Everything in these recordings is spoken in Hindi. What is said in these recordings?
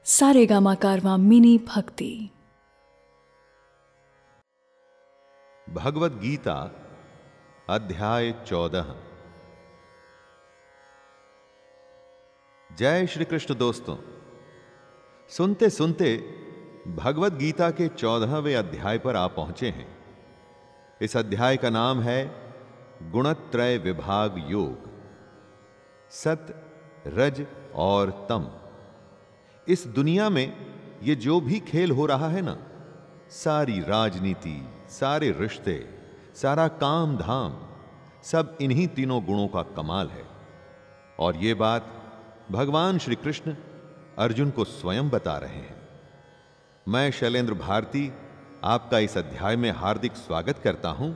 सारेगामा कारवां मिनी भक्ति। भगवत गीता अध्याय 14। जय श्री कृष्ण। दोस्तों, सुनते सुनते भगवत गीता के 14वें अध्याय पर आ पहुंचे हैं। इस अध्याय का नाम है गुणत्रय विभाग योग, सत, रज और तम। इस दुनिया में ये जो भी खेल हो रहा है ना, सारी राजनीति, सारे रिश्ते, सारा काम धाम, सब इन्हीं तीनों गुणों का कमाल है। और ये बात भगवान श्री कृष्ण अर्जुन को स्वयं बता रहे हैं। मैं शैलेंद्र भारती आपका इस अध्याय में हार्दिक स्वागत करता हूं।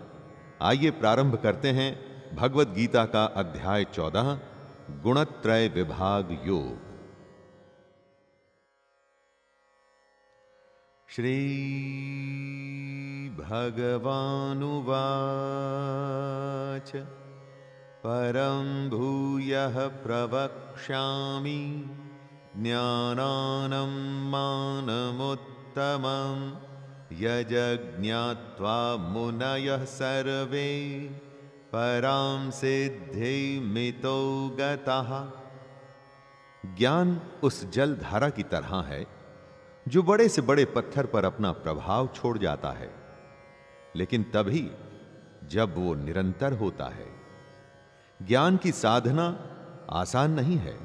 आइए प्रारंभ करते हैं भगवत गीता का अध्याय 14, गुणत्रय विभाग योग। श्री भगवानुवाच परं भूयः प्रवक्ष्यामि ज्ञानानं मानमुत्तमं यज्ञात्वा मुनयः सर्वे परां सिद्धिमितो गताः। ज्ञान उस जल धारा की तरह है जो बड़े से बड़े पत्थर पर अपना प्रभाव छोड़ जाता है, लेकिन तभी जब वो निरंतर होता है। ज्ञान की साधना आसान नहीं है,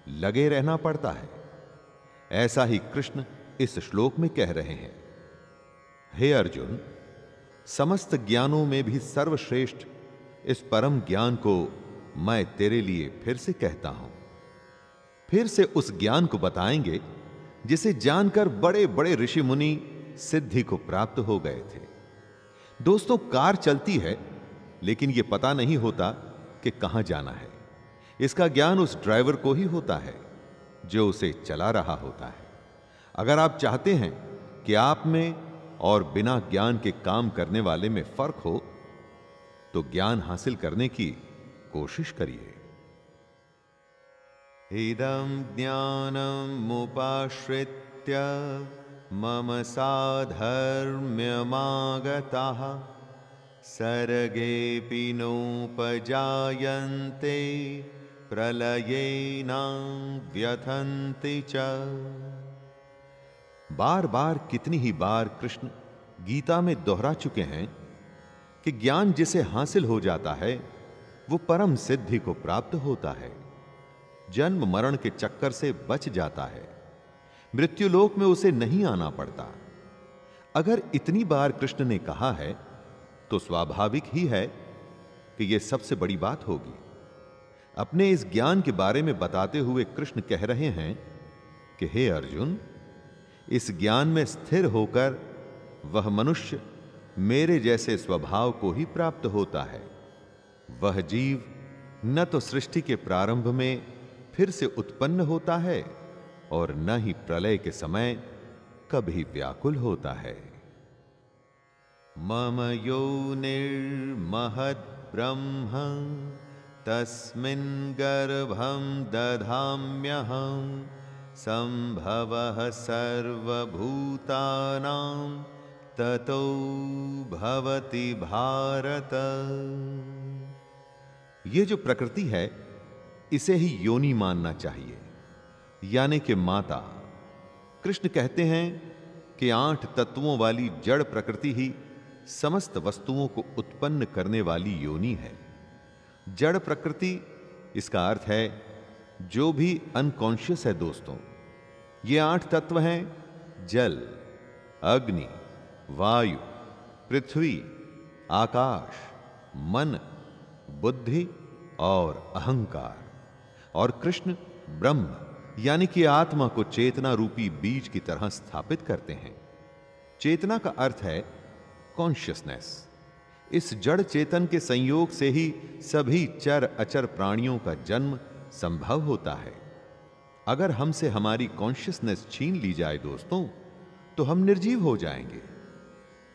लगे रहना पड़ता है। ऐसा ही कृष्ण इस श्लोक में कह रहे हैं। हे अर्जुन, समस्त ज्ञानों में भी सर्वश्रेष्ठ इस परम ज्ञान को मैं तेरे लिए फिर से कहता हूं। फिर से उस ज्ञान को बताएंगे जिसे जानकर बड़े बड़े ऋषि मुनि सिद्धि को प्राप्त हो गए थे। दोस्तों, कार चलती है लेकिन यह पता नहीं होता कि कहां जाना है। इसका ज्ञान उस ड्राइवर को ही होता है जो उसे चला रहा होता है। अगर आप चाहते हैं कि आप में और बिना ज्ञान के काम करने वाले में फर्क हो, तो ज्ञान हासिल करने की कोशिश करिए। इदं ज्ञानमुपाश्रित्य मम साधर्म्यमागताः सर्गेऽपि नोपजायन्ते प्रलये न व्यथन्ति च। बार बार कितनी ही बार कृष्ण गीता में दोहरा चुके हैं कि ज्ञान जिसे हासिल हो जाता है वो परम सिद्धि को प्राप्त होता है, जन्म मरण के चक्कर से बच जाता है, मृत्युलोक में उसे नहीं आना पड़ता। अगर इतनी बार कृष्ण ने कहा है तो स्वाभाविक ही है कि यह सबसे बड़ी बात होगी। अपने इस ज्ञान के बारे में बताते हुए कृष्ण कह रहे हैं कि हे अर्जुन, इस ज्ञान में स्थिर होकर वह मनुष्य मेरे जैसे स्वभाव को ही प्राप्त होता है। वह जीव न तो सृष्टि के प्रारंभ में फिर से उत्पन्न होता है और न ही प्रलय के समय कभी व्याकुल होता है। मम योनिर्महद् ब्रह्म तस्मिन् गर्भं दधाम्यहं संभवः सर्वभूतानां ततो भवति भारत। ये जो प्रकृति है इसे ही योनि मानना चाहिए, यानी कि माता। कृष्ण कहते हैं कि 8 तत्वों वाली जड़ प्रकृति ही समस्त वस्तुओं को उत्पन्न करने वाली योनि है। जड़ प्रकृति, इसका अर्थ है जो भी अनकॉन्शियस है। दोस्तों, ये 8 तत्व हैं: जल, अग्नि, वायु, पृथ्वी, आकाश, मन, बुद्धि और अहंकार। और कृष्ण ब्रह्म यानी कि आत्मा को चेतना रूपी बीज की तरह स्थापित करते हैं। चेतना का अर्थ है कॉन्शियसनेस। इस जड़ चेतन के संयोग से ही सभी चर अचर प्राणियों का जन्म संभव होता है। अगर हमसे हमारी कॉन्शियसनेस छीन ली जाए दोस्तों, तो हम निर्जीव हो जाएंगे।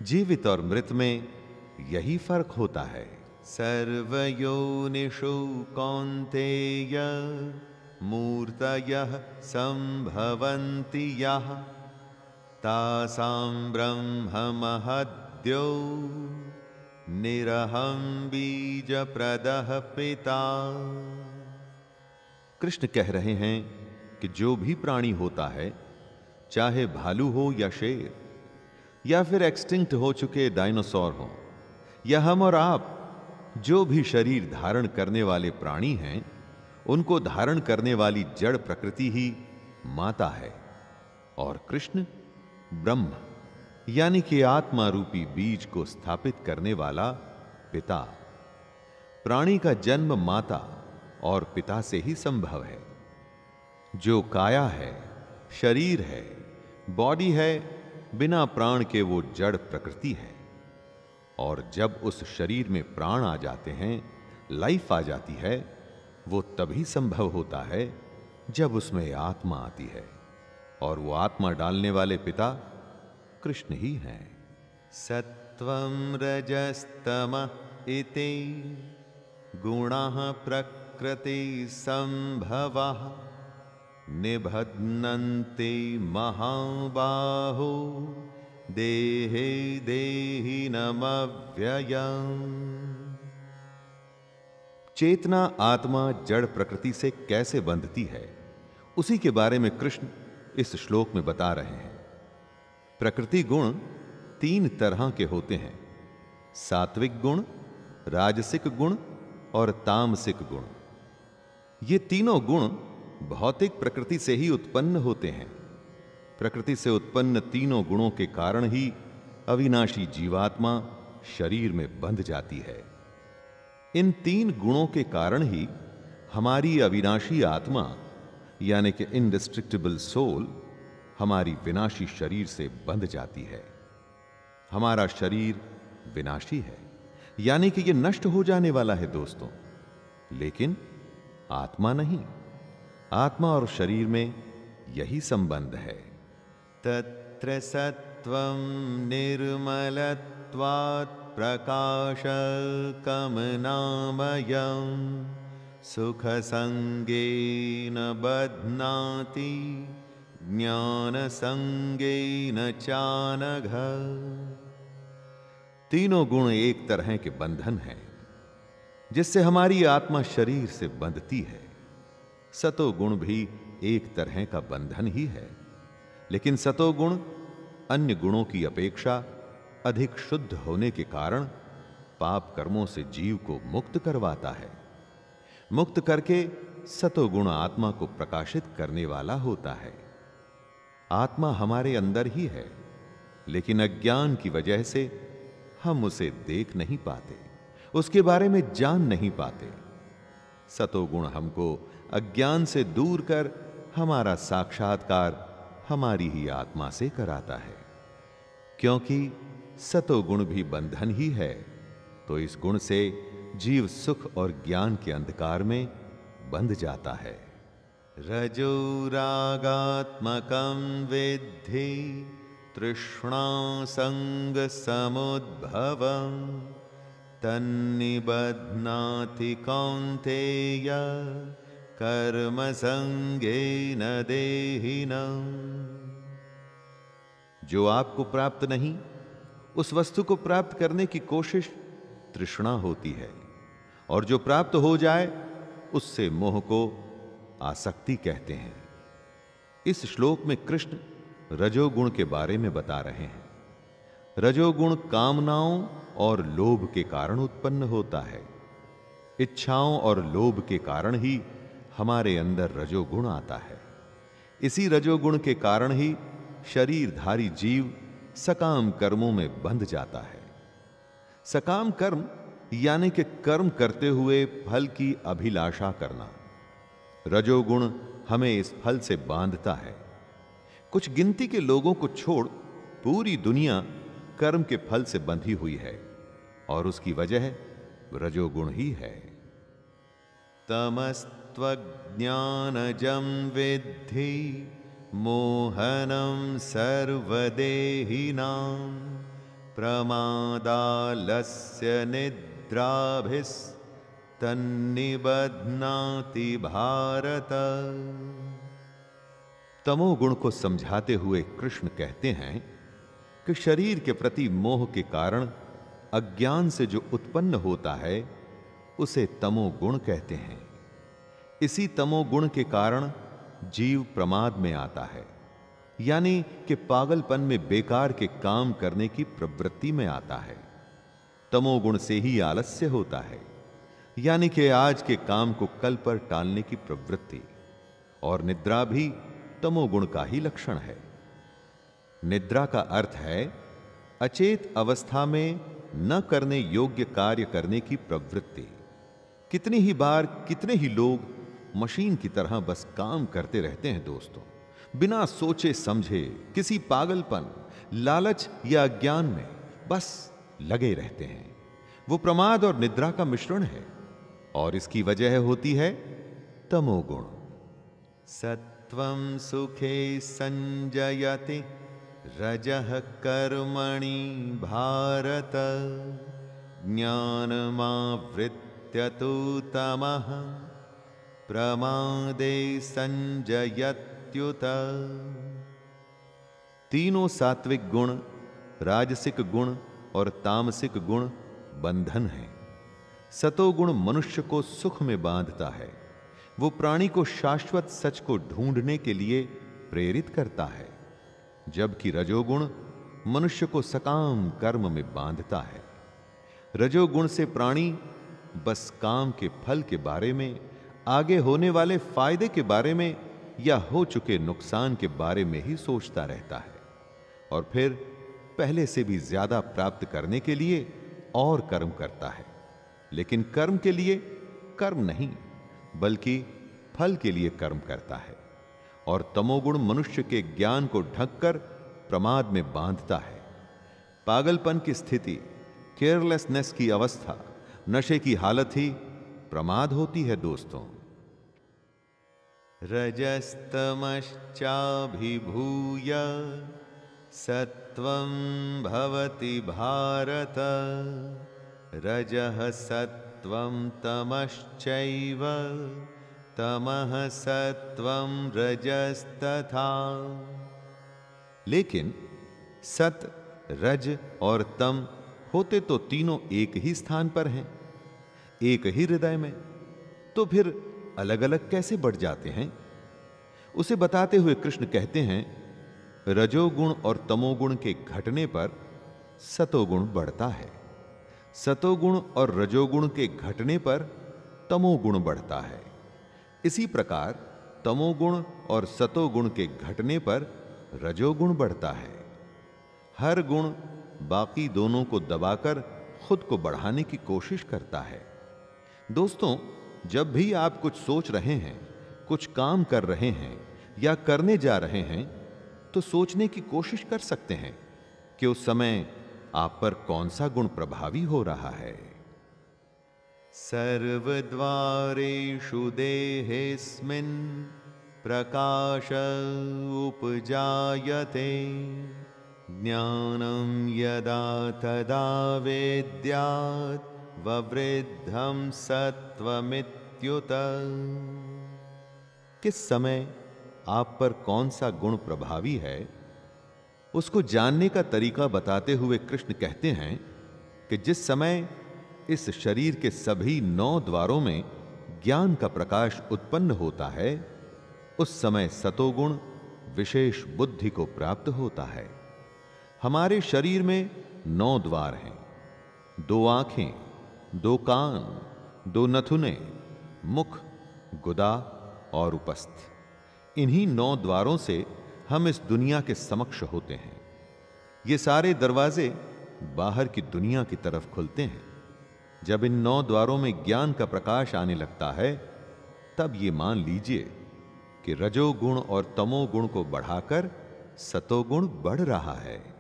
जीवित और मृत में यही फर्क होता है। सर्वयोनिषु कौन्तेय मूर्तयः संभवन्ति यः तासां ब्रह्ममहद्यो निरहं बीजप्रदः पिता। कृष्ण कह रहे हैं कि जो भी प्राणी होता है, चाहे भालू हो या शेर, या फिर एक्सटिंक्ट हो चुके डायनासोर हो, या हम और आप, जो भी शरीर धारण करने वाले प्राणी हैं, उनको धारण करने वाली जड़ प्रकृति ही माता है, और कृष्ण ब्रह्म यानी कि आत्मा रूपी बीज को स्थापित करने वाला पिता। प्राणी का जन्म माता और पिता से ही संभव है। जो काया है, शरीर है, बॉडी है, बिना प्राण के वो जड़ प्रकृति है, और जब उस शरीर में प्राण आ जाते हैं, लाइफ आ जाती है, वो तभी संभव होता है जब उसमें आत्मा आती है, और वो आत्मा डालने वाले पिता कृष्ण ही हैं। सत्वं रजस्तम इति गुणाः प्रकृति संभवः निबध्नन्ति महाबाहो देहे देहिनमव्ययम्। चेतना आत्मा जड़ प्रकृति से कैसे बंधती है, उसी के बारे में कृष्ण इस श्लोक में बता रहे हैं। प्रकृति गुण 3 तरह के होते हैं: सात्विक गुण, राजसिक गुण और तामसिक गुण। ये तीनों गुण भौतिक प्रकृति से ही उत्पन्न होते हैं। प्रकृति से उत्पन्न तीनों गुणों के कारण ही अविनाशी जीवात्मा शरीर में बंध जाती है। इन 3 गुणों के कारण ही हमारी अविनाशी आत्मा यानी कि इंडिस्ट्रक्टिबल सोल हमारी विनाशी शरीर से बंध जाती है। हमारा शरीर विनाशी है, यानी कि यह नष्ट हो जाने वाला है दोस्तों, लेकिन आत्मा नहीं। आत्मा और शरीर में यही संबंध है। तत्र सत्वं निर्मलत्वात् प्रकाशकमनामयं सुखसंगेन बध्नाति ज्ञानसंगेन चानघ। तीनों गुण एक तरह के बंधन हैं जिससे हमारी आत्मा शरीर से बंधती है। सतोगुण भी एक तरह का बंधन ही है, लेकिन सतोगुण अन्य गुणों की अपेक्षा अधिक शुद्ध होने के कारण पाप कर्मों से जीव को मुक्त करवाता है। मुक्त करके सतोगुण आत्मा को प्रकाशित करने वाला होता है। आत्मा हमारे अंदर ही है, लेकिन अज्ञान की वजह से हम उसे देख नहीं पाते, उसके बारे में जान नहीं पाते। सतोगुण हमको अज्ञान से दूर कर हमारा साक्षात्कार हमारी ही आत्मा से कराता है। क्योंकि सतोगुण भी बंधन ही है, तो इस गुण से जीव सुख और ज्ञान के अंधकार में बंध जाता है। रजोरागात्मकं विद्धि तृष्णा संग समुद्भवं तन्निबध्नाति कौन्तेय कर्म संगेन देहिनम्। जो आपको प्राप्त नहीं, उस वस्तु को प्राप्त करने की कोशिश तृष्णा होती है, और जो प्राप्त हो जाए उससे मोह को आसक्ति कहते हैं। इस श्लोक में कृष्ण रजोगुण के बारे में बता रहे हैं। रजोगुण कामनाओं और लोभ के कारण उत्पन्न होता है। इच्छाओं और लोभ के कारण ही हमारे अंदर रजोगुण आता है। इसी रजोगुण के कारण ही शरीरधारी जीव सकाम कर्मों में बंध जाता है। सकाम कर्म यानी कि कर्म करते हुए फल की अभिलाषा करना। रजोगुण हमें इस फल से बांधता है। कुछ गिनती के लोगों को छोड़ पूरी दुनिया कर्म के फल से बंधी हुई है, और उसकी वजह रजोगुण ही है। तमस्त्वज्ञानजं विद्धि मोहनं सर्वदेहिनां प्रमादालस्य निद्राभिस् तन्निबध्नाति भारत। तमोगुण को समझाते हुए कृष्ण कहते हैं कि शरीर के प्रति मोह के कारण अज्ञान से जो उत्पन्न होता है उसे तमोगुण कहते हैं। इसी तमोगुण के कारण जीव प्रमाद में आता है, यानी कि पागलपन में बेकार के काम करने की प्रवृत्ति में आता है। तमोगुण से ही आलस्य होता है, यानी कि आज के काम को कल पर टालने की प्रवृत्ति। और निद्रा भी तमोगुण का ही लक्षण है। निद्रा का अर्थ है अचेत अवस्था में न करने योग्य कार्य करने की प्रवृत्ति। कितनी ही बार कितने ही लोग मशीन की तरह बस काम करते रहते हैं दोस्तों, बिना सोचे समझे, किसी पागलपन, लालच या अज्ञान में बस लगे रहते हैं। वो प्रमाद और निद्रा का मिश्रण है और इसकी वजह होती है तमोगुण। सत्वं सुखे संजयति रजः कर्मणि भारत, ज्ञानमावृत्य तु तमः प्रमादे संजयत्युत। तीनों सात्विक गुण, राजसिक गुण और तामसिक गुण बंधन है। सतोगुण मनुष्य को सुख में बांधता है। वो प्राणी को शाश्वत सच को ढूंढने के लिए प्रेरित करता है, जबकि रजोगुण मनुष्य को सकाम कर्म में बांधता है। रजोगुण से प्राणी बस काम के फल के बारे में, आगे होने वाले फायदे के बारे में या हो चुके नुकसान के बारे में ही सोचता रहता है और फिर पहले से भी ज्यादा प्राप्त करने के लिए और कर्म करता है, लेकिन कर्म के लिए कर्म नहीं बल्कि फल के लिए कर्म करता है। और तमोगुण मनुष्य के ज्ञान को ढककर प्रमाद में बांधता है। पागलपन की स्थिति, केयरलेसनेस की अवस्था, नशे की हालत ही प्रमाद होती है दोस्तों। रजस्तमश्चाभिभूय सत्वं भवति भारत, रजः सत्वं तमश्चैव तमः सत्वं रजस्तथा। लेकिन सत, रज और तम होते तो तीनों एक ही स्थान पर हैं, एक ही हृदय में, तो फिर अलग अलग कैसे बढ़ जाते हैं? उसे बताते हुए कृष्ण कहते हैं, रजोगुण और तमोगुण के घटने पर सतोगुण बढ़ता है, सतोगुण और रजोगुण के घटने पर तमोगुण बढ़ता है। इसी प्रकार तमोगुण और सतोगुण के घटने पर रजोगुण बढ़ता है। हर गुण बाकी दोनों को दबाकर खुद को बढ़ाने की कोशिश करता है। दोस्तों, जब भी आप कुछ सोच रहे हैं, कुछ काम कर रहे हैं या करने जा रहे हैं, तो सोचने की कोशिश कर सकते हैं कि उस समय आप पर कौन सा गुण प्रभावी हो रहा है। सर्वद्वारेषु देहेऽस्मिन् प्रकाश उपजायते, ज्ञानं यदा तदा वेद्यात् ववृद्धं सत्वमित्युत। किस समय आप पर कौन सा गुण प्रभावी है, उसको जानने का तरीका बताते हुए कृष्ण कहते हैं कि जिस समय इस शरीर के सभी 9 द्वारों में ज्ञान का प्रकाश उत्पन्न होता है, उस समय सतोगुण विशेष बुद्धि को प्राप्त होता है। हमारे शरीर में 9 द्वार हैं, 2 आंखें, 2 कान, 2 नथुने, मुख, गुदा और उपस्थ। इन्हीं 9 द्वारों से हम इस दुनिया के समक्ष होते हैं। ये सारे दरवाजे बाहर की दुनिया की तरफ खुलते हैं। जब इन 9 द्वारों में ज्ञान का प्रकाश आने लगता है, तब ये मान लीजिए कि रजोगुण और तमोगुण को बढ़ाकर सतोगुण बढ़ रहा है।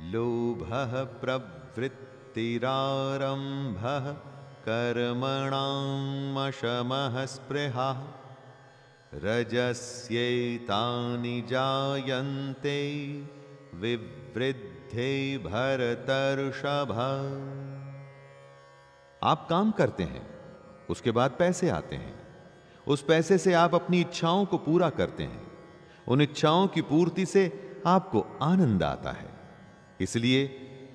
लोभः प्रवृत्तिरारम्भः कर्मणाम् अशमः स्पृहा, रजस्यैतानि जायन्ते विवृद्धे भरतर्षभ। आप काम करते हैं, उसके बाद पैसे आते हैं। उस पैसे से आप अपनी इच्छाओं को पूरा करते हैं। उन इच्छाओं की पूर्ति से आपको आनंद आता है, इसलिए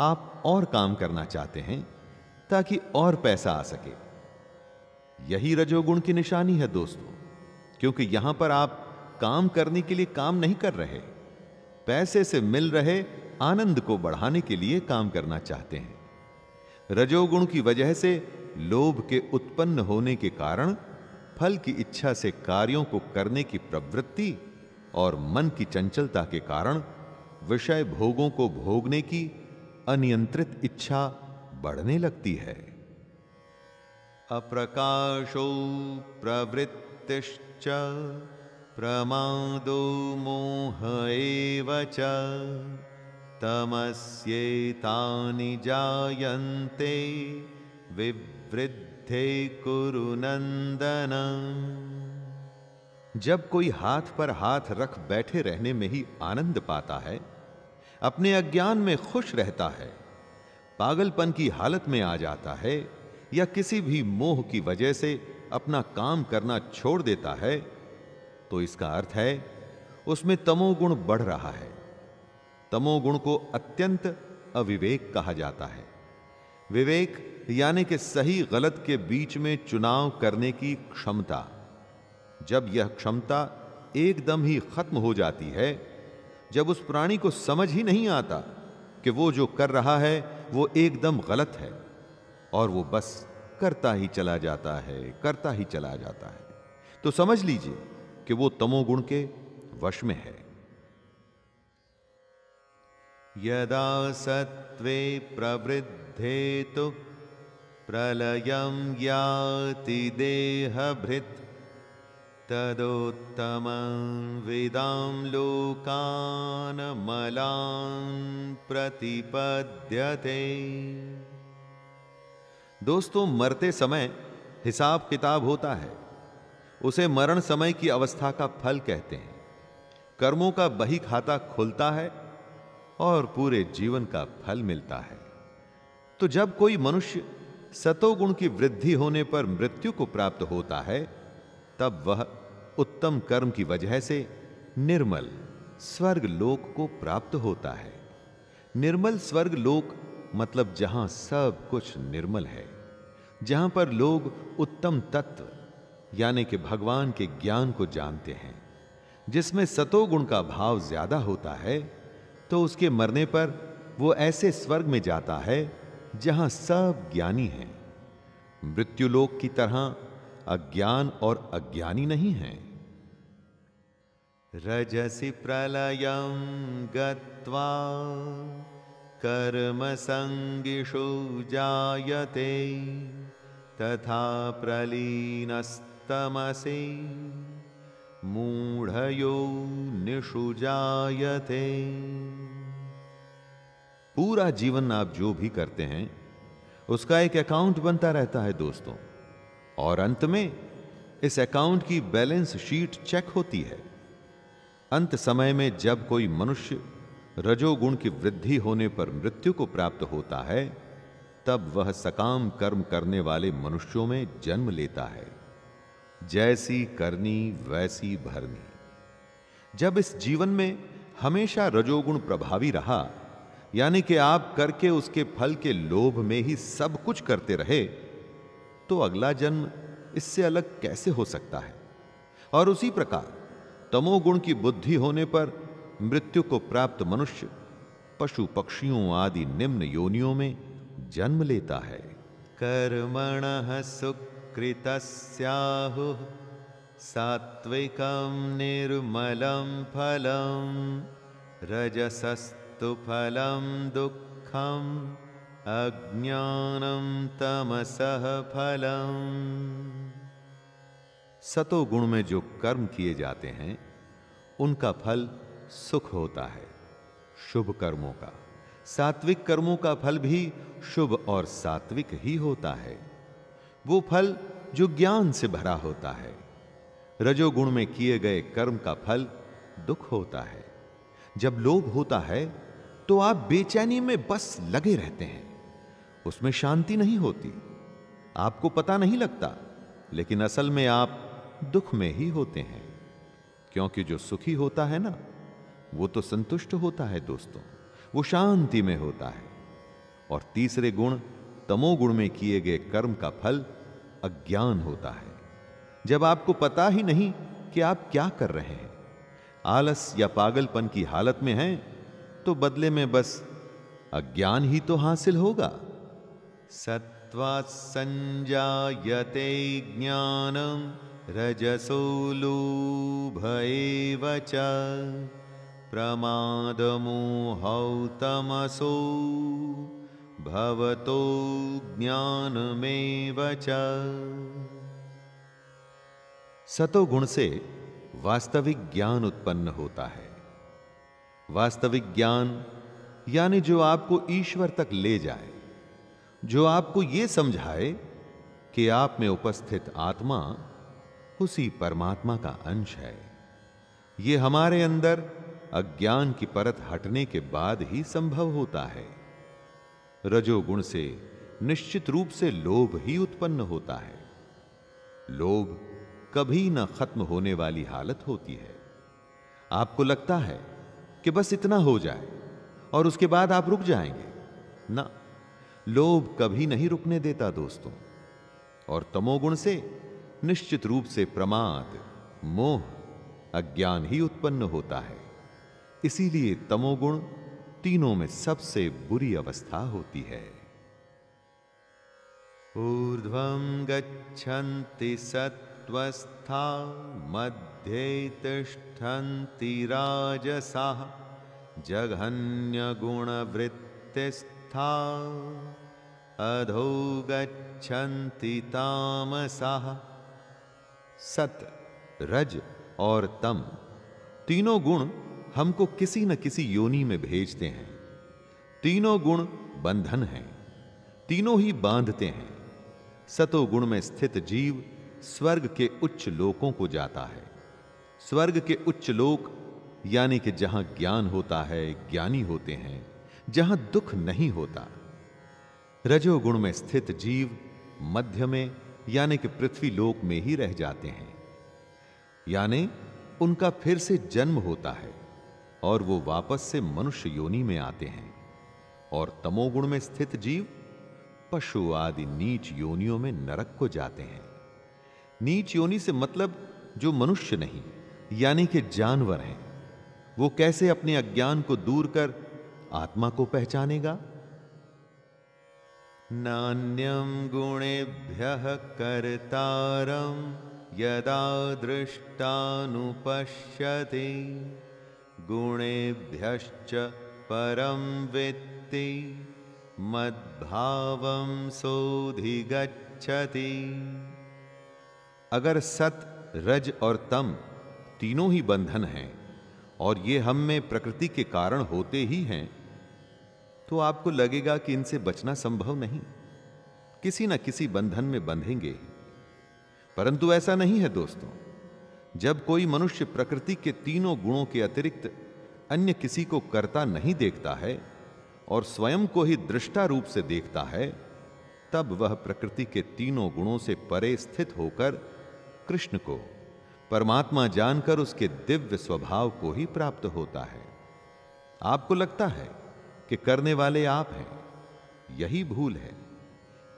आप और काम करना चाहते हैं ताकि और पैसा आ सके। यही रजोगुण की निशानी है दोस्तों, क्योंकि यहां पर आप काम करने के लिए काम नहीं कर रहे, पैसे से मिल रहे आनंद को बढ़ाने के लिए काम करना चाहते हैं। रजोगुण की वजह से लोभ के उत्पन्न होने के कारण फल की इच्छा से कार्यों को करने की प्रवृत्ति और मन की चंचलता के कारण विषय भोगों को भोगने की अनियंत्रित इच्छा बढ़ने लगती है। अप्रकाशो प्रवृत्तिश्च प्रमादो मोह एव च तमस्येतानि जायन्ते विवृद्धे कुरु नंदन। जब कोई हाथ पर हाथ रख बैठे रहने में ही आनंद पाता है, अपने अज्ञान में खुश रहता है, पागलपन की हालत में आ जाता है या किसी भी मोह की वजह से अपना काम करना छोड़ देता है, तो इसका अर्थ है उसमें तमोगुण बढ़ रहा है। तमोगुण को अत्यंत अविवेक कहा जाता है। विवेक यानी कि सही गलत के बीच में चुनाव करने की क्षमता। जब यह क्षमता एकदम ही खत्म हो जाती है, जब उस प्राणी को समझ ही नहीं आता कि वो जो कर रहा है वो एकदम गलत है और वो बस करता ही चला जाता है, करता ही चला जाता है, तो समझ लीजिए कि वो तमोगुण के वश में है। यदा सत्वे प्रवृद्धे तो प्रलयं याति देहभृत् तदोत्तमं विदां लोकान् मलान् प्रतिपद्यते। दोस्तों, मरते समय हिसाब किताब होता है, उसे मरण समय की अवस्था का फल कहते हैं। कर्मों का बही खाता खुलता है और पूरे जीवन का फल मिलता है। तो जब कोई मनुष्य सतोगुण की वृद्धि होने पर मृत्यु को प्राप्त होता है, तब वह उत्तम कर्म की वजह से निर्मल स्वर्ग लोक को प्राप्त होता है। निर्मल स्वर्ग लोक मतलब जहां सब कुछ निर्मल है, जहां पर लोग उत्तम तत्व यानी कि भगवान के ज्ञान को जानते हैं। जिसमें सतोगुण का भाव ज्यादा होता है, तो उसके मरने पर वो ऐसे स्वर्ग में जाता है जहां सब ज्ञानी हैं। मृत्युलोक की तरह अज्ञान और अज्ञानी नहीं हैं। रजसि प्रलयं गत्वा कर्म संगिषु जायते तथा प्रलीनस्तमसि मूढ़यो निषु जायते। पूरा जीवन आप जो भी करते हैं उसका एक अकाउंट बनता रहता है दोस्तों, और अंत में इस अकाउंट की बैलेंस शीट चेक होती है। अंत समय में जब कोई मनुष्य रजोगुण की वृद्धि होने पर मृत्यु को प्राप्त होता है, तब वह सकाम कर्म करने वाले मनुष्यों में जन्म लेता है। जैसी करनी वैसी भरनी। जब इस जीवन में हमेशा रजोगुण प्रभावी रहा, यानी कि आप करके उसके फल के लोभ में ही सब कुछ करते रहे, तो अगला जन्म इससे अलग कैसे हो सकता है। और उसी प्रकार तमोगुण की बुद्धि होने पर मृत्यु को प्राप्त मनुष्य पशु पक्षियों आदि निम्न योनियों में जन्म लेता है। कर्मणः सुकृतस्याहुः सात्विकं निर्मलं फलं रजसस्तु फलं दुःखं अज्ञानं तमसः फलम्। सतोगुण में जो कर्म किए जाते हैं उनका फल सुख होता है, शुभ कर्मों का। सात्विक कर्मों का फल भी शुभ और सात्विक ही होता है। वो फल जो ज्ञान से भरा होता है। रजोगुण में किए गए कर्म का फल दुख होता है। जब लोभ होता है तो आप बेचैनी में बस लगे रहते हैं, उसमें शांति नहीं होती। आपको पता नहीं लगता, लेकिन असल में आप दुख में ही होते हैं। क्योंकि जो सुखी होता है ना, वो तो संतुष्ट होता है दोस्तों, वो शांति में होता है। और तीसरे गुण तमोगुण में किए गए कर्म का फल अज्ञान होता है। जब आपको पता ही नहीं कि आप क्या कर रहे हैं, आलस या पागलपन की हालत में हैं, तो बदले में बस अज्ञान ही तो हासिल होगा। सत्त्वात् संजायते ज्ञानम रजसो लोभ एव च प्रमादमोहौ तमसो भवतो ज्ञानमेव च। सतोगुण से वास्तविक ज्ञान उत्पन्न होता है। वास्तविक ज्ञान यानी जो आपको ईश्वर तक ले जाए, जो आपको यह समझाए कि आप में उपस्थित आत्मा उसी परमात्मा का अंश है। यह हमारे अंदर अज्ञान की परत हटने के बाद ही संभव होता है। रजोगुण से निश्चित रूप से लोभ ही उत्पन्न होता है। लोभ कभी न खत्म होने वाली हालत होती है। आपको लगता है कि बस इतना हो जाए और उसके बाद आप रुक जाएंगे। ना, लोभ कभी नहीं रुकने देता दोस्तों। और तमोगुण से निश्चित रूप से प्रमाद, मोह, अज्ञान ही उत्पन्न होता है। इसीलिए तमोगुण तीनों में सबसे बुरी अवस्था होती है। ऊर्ध्वं गच्छन्ति सत्त्वस्था मध्ये तिष्ठन्ति राजसाः जघन्यगुणवृत्तिस्था अधो गच्छन्ति तामसाः। सत, रज और तम तीनों गुण हमको किसी न किसी योनि में भेजते हैं। तीनों गुण बंधन हैं, तीनों ही बांधते हैं। सतोगुण में स्थित जीव स्वर्ग के उच्च लोकों को जाता है। स्वर्ग के उच्च लोक यानी कि जहां ज्ञान होता है, ज्ञानी होते हैं, जहां दुख नहीं होता। रजोगुण में स्थित जीव मध्य में यानी कि पृथ्वी लोक में ही रह जाते हैं, यानी उनका फिर से जन्म होता है और वो वापस से मनुष्य योनि में आते हैं। और तमोगुण में स्थित जीव पशु आदि नीच योनियों में नरक को जाते हैं। नीच योनि से मतलब जो मनुष्य नहीं यानी कि जानवर हैं। वो कैसे अपने अज्ञान को दूर कर आत्मा को पहचानेगा? नान्यं गुणेभ्यः कर्तारं यदा दृष्टानुपश्यति गुणेभ्यश्च परं वित्ति मद्भावं सोऽधिगच्छति। अगर सत, रज और तम तीनों ही बंधन हैं और ये हम में प्रकृति के कारण होते ही हैं, तो आपको लगेगा कि इनसे बचना संभव नहीं, किसी न किसी बंधन में बंधेंगे। परंतु ऐसा नहीं है दोस्तों। जब कोई मनुष्य प्रकृति के तीनों गुणों के अतिरिक्त अन्य किसी को करता नहीं देखता है और स्वयं को ही दृष्टा रूप से देखता है, तब वह प्रकृति के तीनों गुणों से परे स्थित होकर कृष्ण को, परमात्मा जानकर उसके दिव्य स्वभाव को ही प्राप्त होता है। आपको लगता है कि करने वाले आप हैं, यही भूल है।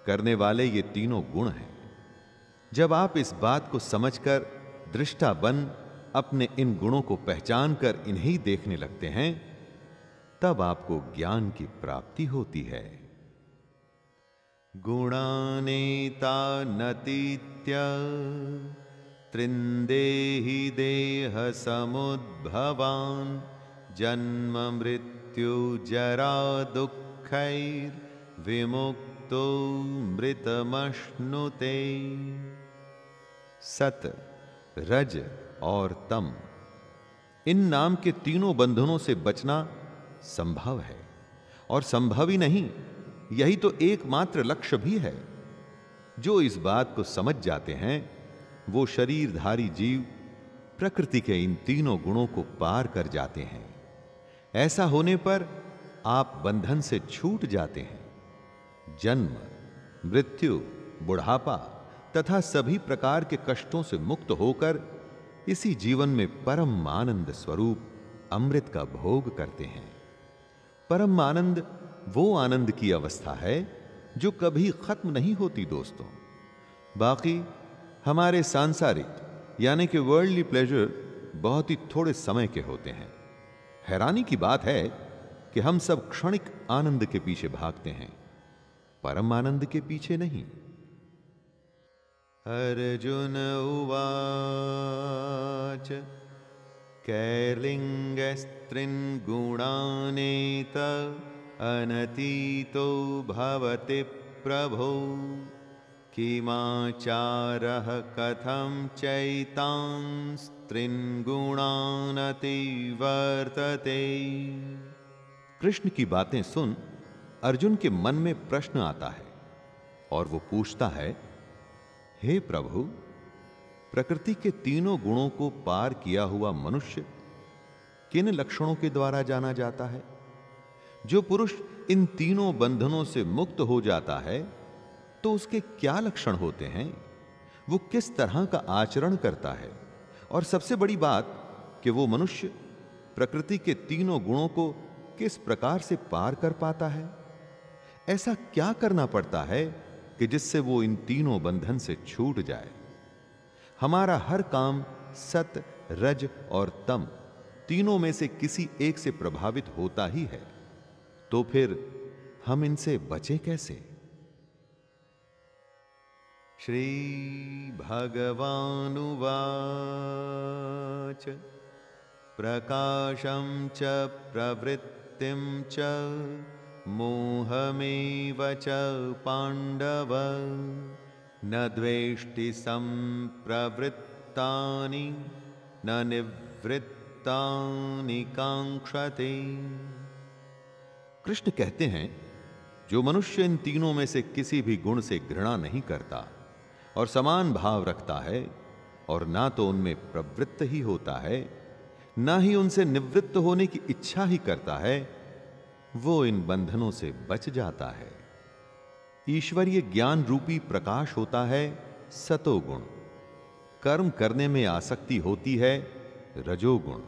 करने वाले ये तीनों गुण हैं। जब आप इस बात को समझकर दृष्टा बन अपने इन गुणों को पहचान कर इन्हीं देखने लगते हैं, तब आपको ज्ञान की प्राप्ति होती है। गुणानेतानतीत्य त्रिन्देहि देह समुद्भवान् जन्म मृत्यु जरा दुःखैर्विमुक्तो मृतमश्नुते। सत, रज और तम इन नाम के तीनों बंधनों से बचना संभव है। और संभव ही नहीं, यही तो एकमात्र लक्ष्य भी है। जो इस बात को समझ जाते हैं वो शरीरधारी जीव प्रकृति के इन तीनों गुणों को पार कर जाते हैं। ऐसा होने पर आप बंधन से छूट जाते हैं। जन्म, मृत्यु बुढ़ापा तथा सभी प्रकार के कष्टों से मुक्त होकर इसी जीवन में परम आनंद स्वरूप अमृत का भोग करते हैं। परम आनंद वो आनंद की अवस्था है जो कभी खत्म नहीं होती दोस्तों। बाकी हमारे सांसारिक यानी कि वर्ल्डली प्लेजर बहुत ही थोड़े समय के होते हैं। हैरानी की बात है कि हम सब क्षणिक आनंद के पीछे भागते हैं, परम आनंद के पीछे नहीं। अर्जुन उवाच कैर्लिङ्गस्त्रीन् गुणानेत अनतीतो भवति प्रभो किमाचारः कथं चैतांस्त्रीन् गुणान् अतिवर्तते। कृष्ण की बातें सुन अर्जुन के मन में प्रश्न आता है और वो पूछता है, हे प्रभु, प्रकृति के तीनों गुणों को पार किया हुआ मनुष्य किन लक्षणों के द्वारा जाना जाता है? जो पुरुष इन तीनों बंधनों से मुक्त हो जाता है तो उसके क्या लक्षण होते हैं? वो किस तरह का आचरण करता है? और सबसे बड़ी बात कि वो मनुष्य प्रकृति के तीनों गुणों को किस प्रकार से पार कर पाता है? ऐसा क्या करना पड़ता है कि जिससे वो इन तीनों बंधन से छूट जाए? हमारा हर काम सत, रज और तम तीनों में से किसी एक से प्रभावित होता ही है, तो फिर हम इनसे बचें कैसे? श्री भगवानुवाच प्रकाशं च प्रवृत्तिं च मोहमेव च पाण्डव न द्वेष्टि संप्रवृत्तानि न निवृत्तानि कांक्षते। कृष्ण कहते हैं, जो मनुष्य इन तीनों में से किसी भी गुण से घृणा नहीं करता और समान भाव रखता है और ना तो उनमें प्रवृत्त ही होता है ना ही उनसे निवृत्त होने की इच्छा ही करता है, वो इन बंधनों से बच जाता है। ईश्वरीय ज्ञान रूपी प्रकाश होता है सतोगुण, कर्म करने में आसक्ति होती है रजोगुण,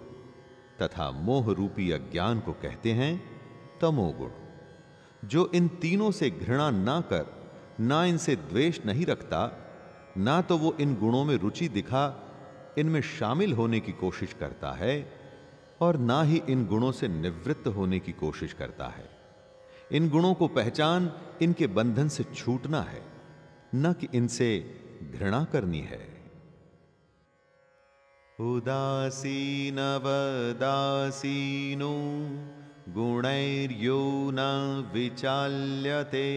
तथा मोह रूपी अज्ञान को कहते हैं तमोगुण। जो इन तीनों से घृणा ना कर, ना इनसे द्वेष नहीं रखता, ना तो वो इन गुणों में रुचि दिखा इनमें शामिल होने की कोशिश करता है और ना ही इन गुणों से निवृत्त होने की कोशिश करता है। इन गुणों को पहचान इनके बंधन से छूटना है, न कि इनसे घृणा करनी है। उदासीनवदासीनो गुणैर्यो न विचाल्यते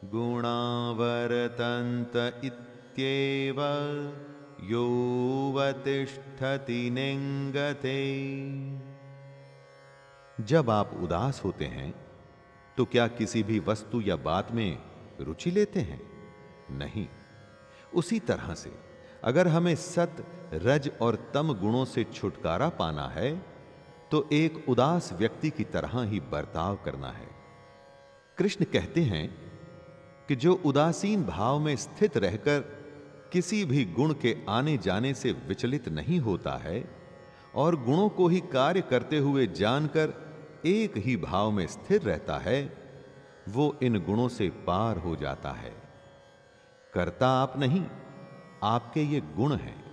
गुणावर्तन्त इत्येव योऽवतिष्ठति निंगते। जब आप उदास होते हैं तो क्या किसी भी वस्तु या बात में रुचि लेते हैं? नहीं। उसी तरह से अगर हमें सत, रज और तम गुणों से छुटकारा पाना है तो एक उदास व्यक्ति की तरह ही बर्ताव करना है। कृष्ण कहते हैं कि जो उदासीन भाव में स्थित रहकर किसी भी गुण के आने जाने से विचलित नहीं होता है और गुणों को ही कार्य करते हुए जानकर एक ही भाव में स्थिर रहता है, वो इन गुणों से पार हो जाता है। करता आप नहीं, आपके ये गुण हैं।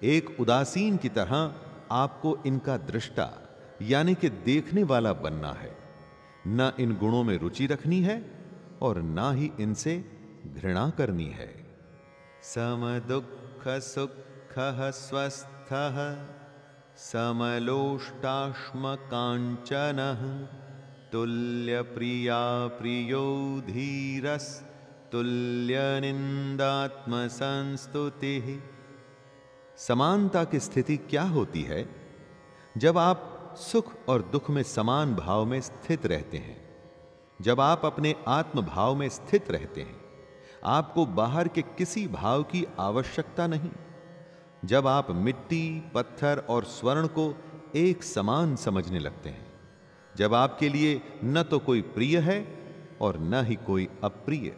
एक उदासीन की तरह आपको इनका दृष्टा यानी कि देखने वाला बनना है। न इन गुणों में रुचि रखनी है और ना ही इनसे घृणा करनी है। सम दुःख सुखः स्वस्थः समलोष्टाश्म काञ्चनः तुल्य प्रिया प्रियो धीरस् तुल्य निंदात्म संस्तुतिः। समानता की स्थिति क्या होती है? जब आप सुख और दुख में समान भाव में स्थित रहते हैं, जब आप अपने आत्म भाव में स्थित रहते हैं, आपको बाहर के किसी भाव की आवश्यकता नहीं। जब आप मिट्टी, पत्थर और स्वर्ण को एक समान समझने लगते हैं, जब आपके लिए न तो कोई प्रिय है और न ही कोई अप्रिय,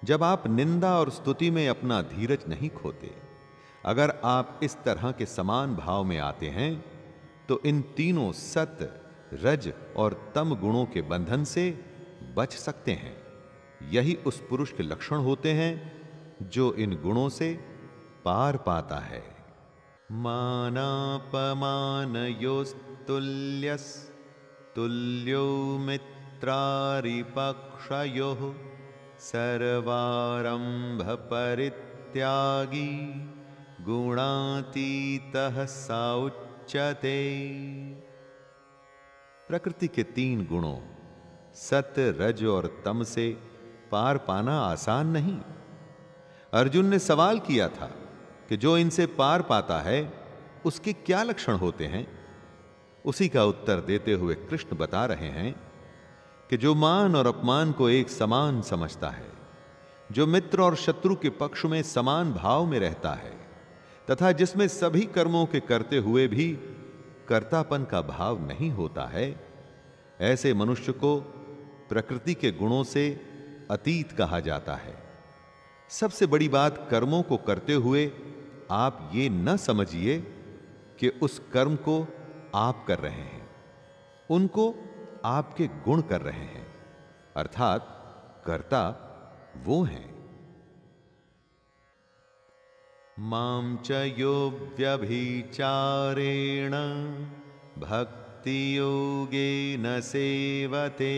जब आप निंदा और स्तुति में अपना धीरज नहीं खोते, अगर आप इस तरह के समान भाव में आते हैं, तो इन तीनों सत्य, रज और तम गुणों के बंधन से बच सकते हैं। यही उस पुरुष के लक्षण होते हैं जो इन गुणों से पार पाता है। मानापमानयोस्तुल्यस् तुल्यो मित्रारिपक्षयोः सर्वारंभ परित्यागी गुणातीतः स उच्यते। प्रकृति के तीन गुणों सत्य, रज और तम से पार पाना आसान नहीं। अर्जुन ने सवाल किया था कि जो इनसे पार पाता है उसके क्या लक्षण होते हैं। उसी का उत्तर देते हुए कृष्ण बता रहे हैं कि जो मान और अपमान को एक समान समझता है, जो मित्र और शत्रु के पक्ष में समान भाव में रहता है, तथा जिसमें सभी कर्मों के करते हुए भी कर्तापन का भाव नहीं होता है, ऐसे मनुष्य को प्रकृति के गुणों से अतीत कहा जाता है। सबसे बड़ी बात, कर्मों को करते हुए आप ये न समझिए कि उस कर्म को आप कर रहे हैं, उनको आपके गुण कर रहे हैं, अर्थात कर्ता वो हैं। मां च यो व्यभिचारेण भक्ति योगेन सेवते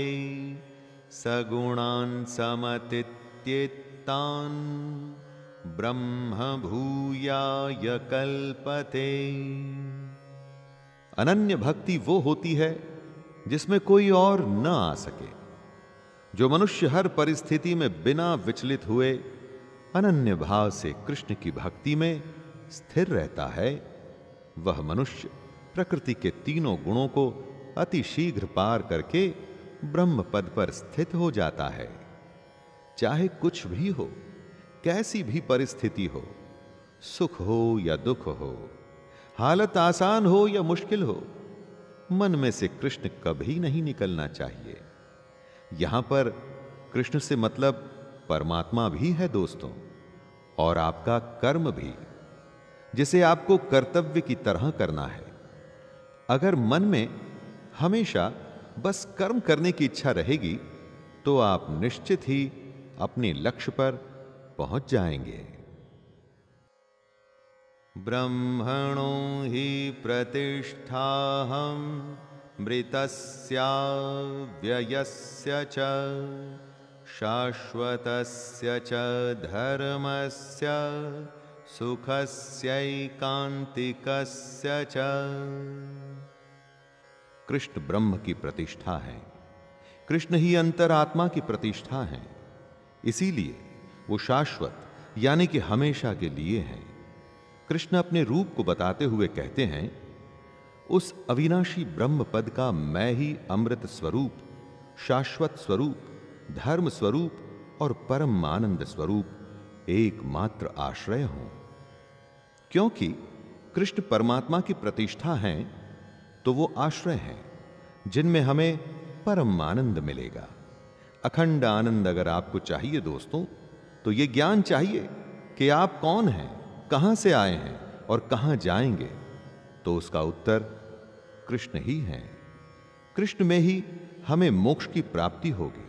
सगुणान् समतीत्येतान् ब्रह्म भूयाय कल्पते। अनन्य भक्ति वो होती है जिसमें कोई और न आ सके। जो मनुष्य हर परिस्थिति में बिना विचलित हुए अनन्य भाव से कृष्ण की भक्ति में स्थिर रहता है, वह मनुष्य प्रकृति के तीनों गुणों को अति शीघ्र पार करके ब्रह्म पद पर स्थित हो जाता है। चाहे कुछ भी हो, कैसी भी परिस्थिति हो, सुख हो या दुख हो, हालत आसान हो या मुश्किल हो, मन में से कृष्ण कभी नहीं निकलना चाहिए। यहां पर कृष्ण से मतलब परमात्मा भी है दोस्तों, और आपका कर्म भी, जिसे आपको कर्तव्य की तरह करना है। अगर मन में हमेशा बस कर्म करने की इच्छा रहेगी तो आप निश्चित ही अपने लक्ष्य पर पहुंच जाएंगे। ब्रह्मणो हि प्रतिष्ठाहं मृतस्याव्ययस्य च शाश्वतस्य च धर्मस्य सुखस्यैकान्तिकस्य च। कृष्ण ब्रह्म की प्रतिष्ठा है, कृष्ण ही अंतरात्मा की प्रतिष्ठा है। इसीलिए वो शाश्वत यानी कि हमेशा के लिए हैं। कृष्ण अपने रूप को बताते हुए कहते हैं, उस अविनाशी ब्रह्म पद का मैं ही अमृत स्वरूप, शाश्वत स्वरूप, धर्म स्वरूप और परम आनंद स्वरूप एकमात्र आश्रय हूं। क्योंकि कृष्ण परमात्मा की प्रतिष्ठा हैं, तो वो आश्रय हैं जिनमें हमें परम आनंद मिलेगा। अखंड आनंद अगर आपको चाहिए दोस्तों, तो ये ज्ञान चाहिए कि आप कौन हैं, कहां से आए हैं और कहां जाएंगे। तो उसका उत्तर कृष्ण ही है। कृष्ण में ही हमें मोक्ष की प्राप्ति होगी।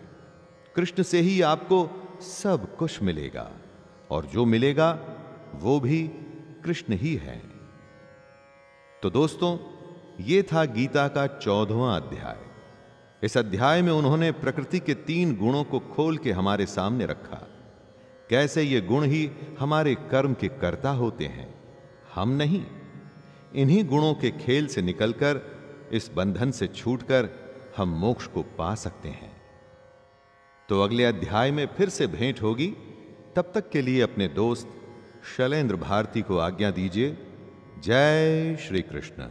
कृष्ण से ही आपको सब कुछ मिलेगा, और जो मिलेगा वो भी कृष्ण ही है। तो दोस्तों, ये था गीता का 14वां अध्याय। इस अध्याय में उन्होंने प्रकृति के 3 गुणों को खोल के हमारे सामने रखा। कैसे ये गुण ही हमारे कर्म के कर्ता होते हैं, हम नहीं। इन्हीं गुणों के खेल से निकलकर, इस बंधन से छूटकर हम मोक्ष को पा सकते हैं। तो अगले अध्याय में फिर से भेंट होगी। तब तक के लिए अपने दोस्त शैलेंद्र भारती को आज्ञा दीजिए। जय श्री कृष्ण।